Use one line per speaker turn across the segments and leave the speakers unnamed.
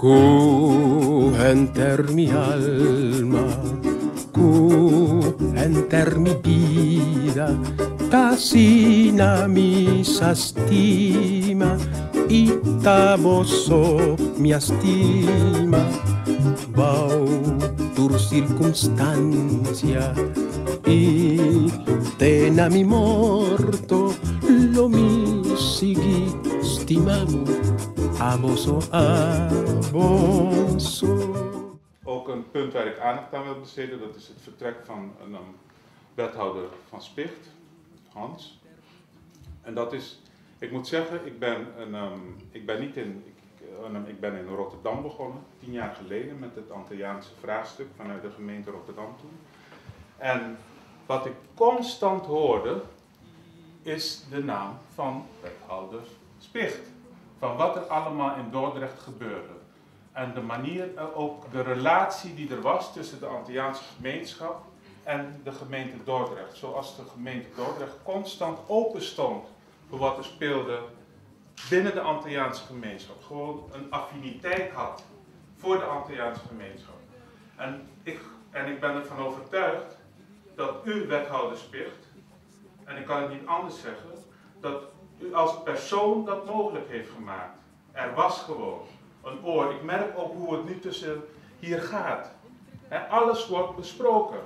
Enter mi alma, enter mi vida, tasina mi stima, itaboso mi estima, bau tur circunstancia, y tena mi morto, lo mi sigi stimamo, aboso, aboso.
Ook een punt waar ik aandacht aan wil besteden, dat is het vertrek van een wethouder van Spicht, Hans. En dat is, ik moet zeggen, ik ben in Rotterdam begonnen, 10 jaar geleden, met het Antilliaanse vraagstuk vanuit de gemeente Rotterdam toen. En wat ik constant hoorde, is de naam van wethouder Spicht. Van wat er allemaal in Dordrecht gebeurde. En de manier, ook de relatie die er was tussen de Antilliaanse gemeenschap en de gemeente Dordrecht. Zoals de gemeente Dordrecht constant open stond voor wat er speelde binnen de Antilliaanse gemeenschap. Gewoon een affiniteit had voor de Antilliaanse gemeenschap. En ik ben ervan overtuigd dat u, wethouder Spicht, en ik kan het niet anders zeggen, dat u als persoon dat mogelijk heeft gemaakt. Er was gewoon een oor. Ik merk ook hoe het nu tussen hier gaat. Alles wordt besproken.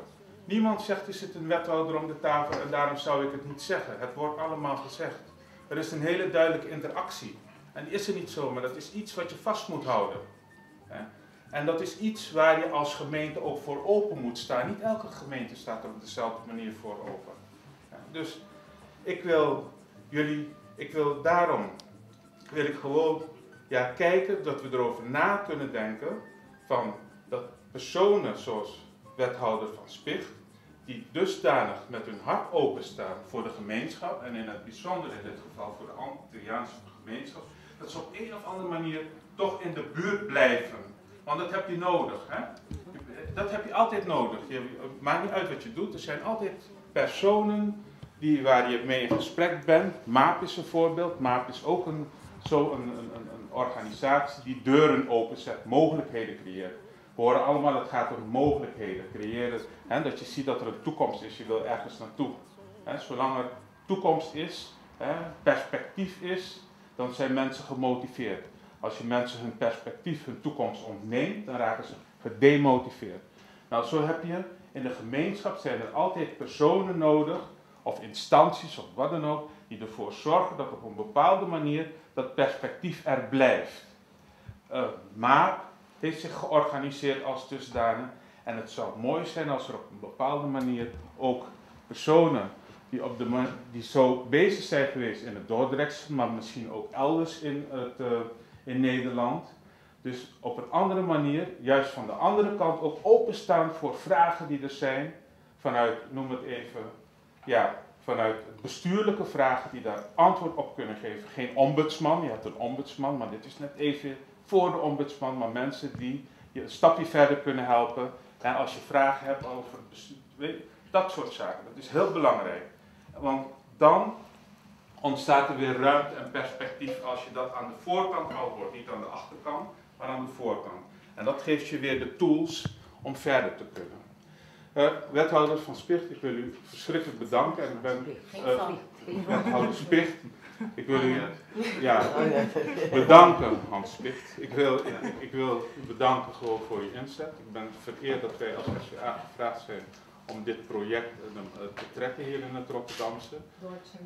Niemand zegt er zit een wethouder om de tafel en daarom zou ik het niet zeggen. Het wordt allemaal gezegd. Er is een hele duidelijke interactie. En die is er niet zomaar. Dat is iets wat je vast moet houden. En dat is iets waar je als gemeente ook voor open moet staan. Niet elke gemeente staat er op dezelfde manier voor open. Dus daarom wil ik gewoon kijken dat we erover na kunnen denken van dat personen zoals wethouder van Spicht, die dusdanig met hun hart openstaan voor de gemeenschap en in het bijzonder in dit geval voor de Antilliaanse gemeenschap, dat ze op een of andere manier toch in de buurt blijven. Want dat heb je nodig. Hè? Dat heb je altijd nodig. Het maakt niet uit wat je doet, er zijn altijd personen waar je mee in gesprek bent. MAAP is een voorbeeld. MAAP is ook een organisatie die deuren openzet, mogelijkheden creëert. We horen allemaal, het gaat om mogelijkheden creëren. Hè, dat je ziet dat er een toekomst is, je wil ergens naartoe. Hè, zolang er toekomst is, perspectief is, dan zijn mensen gemotiveerd. Als je mensen hun perspectief, hun toekomst ontneemt, dan raken ze gedemotiveerd. Nou, zo heb je in de gemeenschap zijn er altijd personen nodig, of instanties of wat dan ook, die ervoor zorgen dat op een bepaalde manier dat perspectief er blijft. MAAP heeft zich georganiseerd als dusdanig en het zou mooi zijn als er op een bepaalde manier ook personen die zo bezig zijn geweest in het Dordrechtse, maar misschien ook elders in Nederland, dus op een andere manier, juist van de andere kant ook openstaan voor vragen die er zijn, vanuit, noem het even, vanuit bestuurlijke vragen die daar antwoord op kunnen geven. Geen ombudsman, je hebt een ombudsman, maar dit is net even voor de ombudsman, maar mensen die je een stapje verder kunnen helpen. En als je vragen hebt over het bestuur, dat soort zaken, dat is heel belangrijk. Want dan ontstaat er weer ruimte en perspectief als je dat aan de voorkant al hoort, niet aan de achterkant, maar aan de voorkant. En dat geeft je weer de tools om verder te kunnen. Wethouder van Spicht, ik wil u verschrikkelijk bedanken. En ik ben wethouder Spicht. Ik wil u bedanken, Hans Spicht. Ik wil u bedanken gewoon voor je inzet. Ik ben vereerd dat wij als SVA gevraagd zijn om dit project te trekken hier in het Rotterdamse.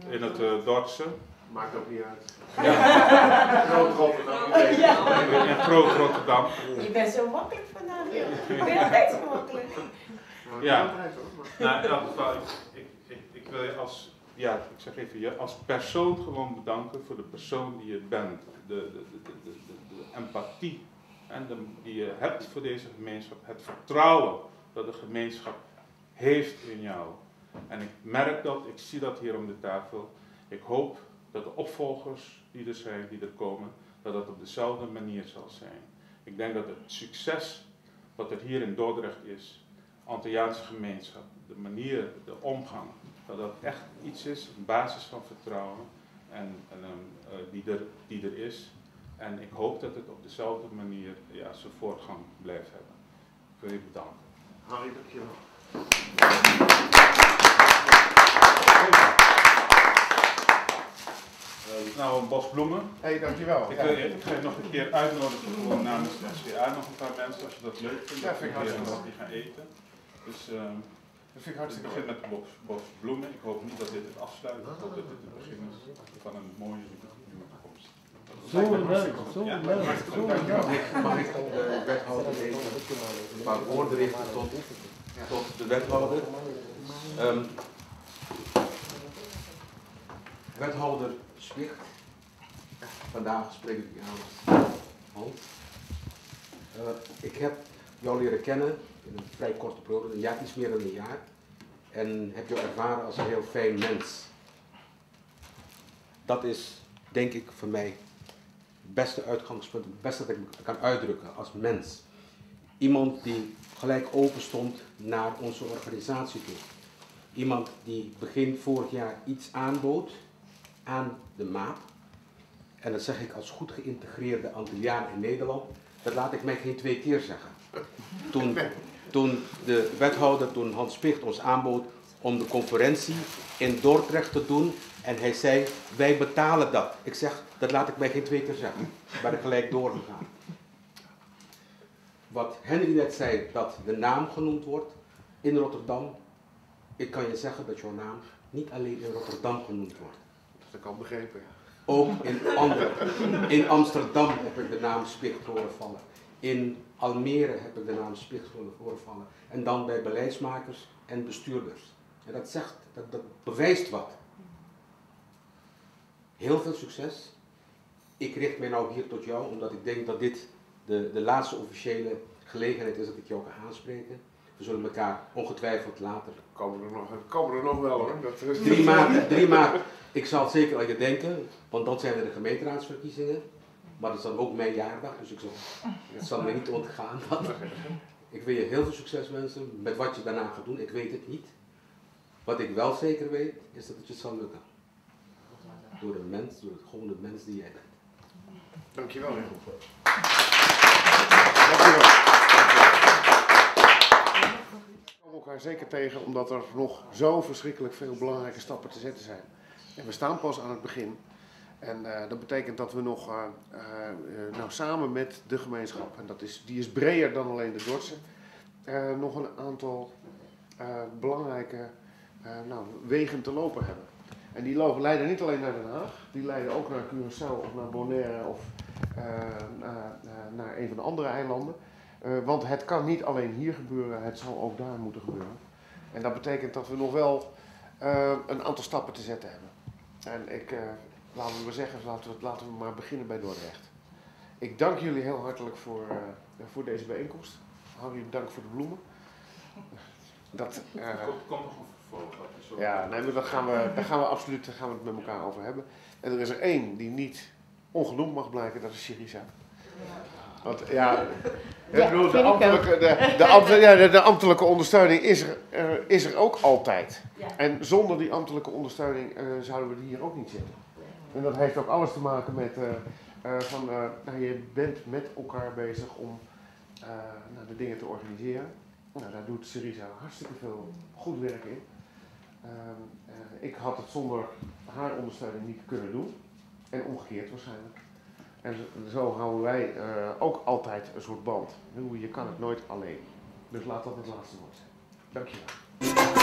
In het Dordtse.
Maakt ook niet uit.
Ja.
Groot Rotterdam.
In Groot Rotterdam.
Je bent zo makkelijk vandaag. Je bent altijd zo makkelijk.
Ja. Nou, in elk geval, ik wil je als persoon gewoon bedanken voor de persoon die je bent. De empathie die je hebt voor deze gemeenschap. Het vertrouwen dat de gemeenschap heeft in jou. En ik merk dat, ik zie dat hier om de tafel. Ik hoop dat de opvolgers die er zijn, die er komen, dat dat op dezelfde manier zal zijn. Ik denk dat het succes wat er hier in Dordrecht is, Antilliaanse gemeenschap, de manier, de omgang, dat dat echt iets is, een basis van vertrouwen die er is. En ik hoop dat het op dezelfde manier zijn voortgang blijft hebben. Ik wil je bedanken.
Harry, dankjewel.
Nou, een bos bloemen.
Hey, dankjewel.
Ik ga je nog een keer uitnodigen voor namens de SVA nog een paar mensen, als je dat leuk vindt.
Ja, vind ik hartstikke
dat die gaan eten. Dus
Dat vind ik
ik
hartstikke
begin
leuk.
met de bos bloemen. Ik hoop niet dat dit het afsluit. Ik hoop dat dit het begin is van een mooie nieuwe toekomst.
Zo leuk, zo
Ja.
leuk, zo leuk.
Mag ik dan de wethouder even een paar woorden richten tot de wethouder? Wethouder Spicht, vandaag spreek ik jou als Hans. Ik heb jou leren kennen in een vrij korte periode, iets meer dan een jaar. En heb jou ervaren als een heel fijn mens. Dat is, denk ik, voor mij het beste uitgangspunt, het beste dat ik me kan uitdrukken als mens. Iemand die gelijk open stond naar onze organisatie toe. Iemand die begin vorig jaar iets aanbood aan de MAAP. En dat zeg ik als goed geïntegreerde Antilliaan in Nederland. Dat laat ik mij geen 2 keer zeggen. Toen de wethouder, toen Hans Spicht ons aanbood om de conferentie in Dordrecht te doen. En hij zei, wij betalen dat. Ik zeg, dat laat ik mij geen 2 keer zeggen. Ik ben er gelijk doorgegaan. Wat Henry net zei, dat de naam genoemd wordt in Rotterdam. Ik kan je zeggen dat jouw naam niet alleen in Rotterdam genoemd wordt.
Dat heb ik al begrepen, ja.
Ook in Amsterdam heb ik de naam Spicht horen vallen. In Almere heb ik de naam Spicht horen vallen. En dan bij beleidsmakers en bestuurders. En dat bewijst wat. Heel veel succes. Ik richt mij nou hier tot jou, omdat ik denk dat dit de laatste officiële gelegenheid is dat ik jou kan aanspreken. We zullen elkaar ongetwijfeld later.
Komen er nog wel hoor.
3 maart. Ik zal zeker aan je denken, want dan zijn er de gemeenteraadsverkiezingen. Maar dat is dan ook mijn jaardag, dus het zal me niet ontgaan. Ik wil je heel veel succes wensen met wat je daarna gaat doen. Ik weet het niet. Wat ik wel zeker weet, is dat het je zal lukken. Door gewoon de mens die jij bent.
Dankjewel, Jan. Dankjewel. We komen elkaar zeker tegen, omdat er nog zo verschrikkelijk veel belangrijke stappen te zetten zijn. En we staan pas aan het begin. En dat betekent dat we nog samen met de gemeenschap, en die is breder dan alleen de Dordtse, nog een aantal belangrijke wegen te lopen hebben. En die leiden niet alleen naar Den Haag, die leiden ook naar Curaçao of naar Bonaire of naar een van de andere eilanden. Want het kan niet alleen hier gebeuren, het zal ook daar moeten gebeuren. En dat betekent dat we nog wel een aantal stappen te zetten hebben. En laten we maar zeggen, laten we maar beginnen bij Dordrecht. Ik dank jullie heel hartelijk voor deze bijeenkomst. Harry, dank voor de bloemen.
Komt nog een vervolg.
Ja, nee, maar daar gaan we absoluut het met elkaar over hebben. En er is er één die niet ongenoemd mag blijken, dat is Sherissa. Want ja, ik bedoel, de ambtelijke ondersteuning is er ook altijd.
Ja.
En zonder die ambtelijke ondersteuning zouden we hier ook niet zitten. En dat heeft ook alles te maken met je bent met elkaar bezig om de dingen te organiseren. Nou, daar doet Sherissa hartstikke veel goed werk in. Ik had het zonder haar ondersteuning niet kunnen doen. En omgekeerd waarschijnlijk. En zo houden wij ook altijd een soort band. Je kan het nooit alleen. Dus laat dat het laatste woord zijn. Dankjewel.